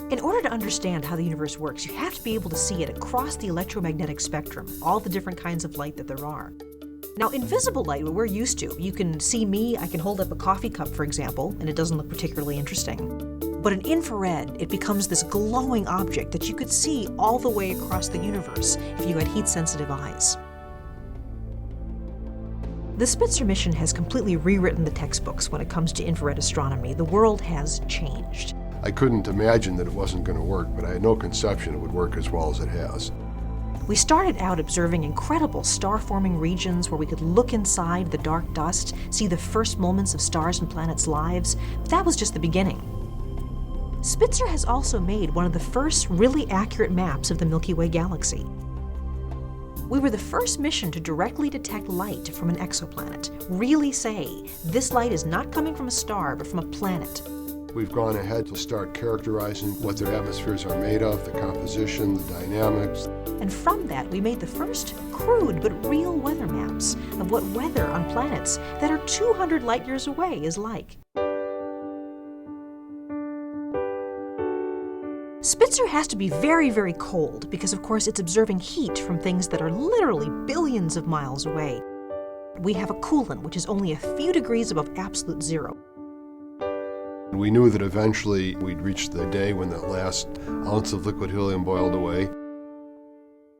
In order to understand how the universe works, you have to be able to see it across the electromagnetic spectrum, all the different kinds of light that there are. Now, invisible light, what we're used to, you can see me, I can hold up a coffee cup, for example, and it doesn't look particularly interesting. But in infrared, it becomes this glowing object that you could see all the way across the universe if you had heat-sensitive eyes. The Spitzer mission has completely rewritten the textbooks when it comes to infrared astronomy. The world has changed. I couldn't imagine that it wasn't going to work, but I had no conception it would work as well as it has. We started out observing incredible star-forming regions where we could look inside the dark dust, see the first moments of stars and planets' lives, but that was just the beginning. Spitzer has also made one of the first really accurate maps of the Milky Way galaxy. We were the first mission to directly detect light from an exoplanet, really say, this light is not coming from a star, but from a planet. We've gone ahead to start characterizing what their atmospheres are made of, the composition, the dynamics. And from that, we made the first crude but real weather maps of what weather on planets that are 200 light years away is like. Spitzer has to be very, very cold because, of course, it's observing heat from things that are literally billions of miles away. We have a coolant, which is only a few degrees above absolute zero. We knew that eventually we'd reach the day when that last ounce of liquid helium boiled away.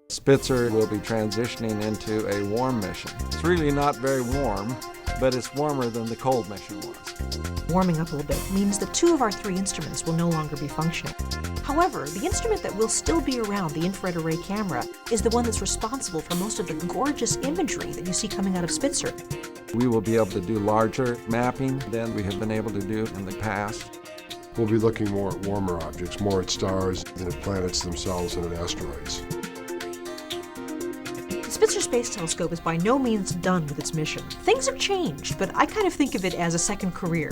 Spitzer will be transitioning into a warm mission. It's really not very warm, but it's warmer than the cold mission was. Warming up a little bit means that 2 of our 3 instruments will no longer be functioning. However, the instrument that will still be around, the infrared array camera, is the one that's responsible for most of the gorgeous imagery that you see coming out of Spitzer. We will be able to do larger mapping than we have been able to do in the past. We'll be looking more at warmer objects, more at stars than at planets themselves and at asteroids. The Spitzer Space Telescope is by no means done with its mission. Things have changed, but I kind of think of it as a second career.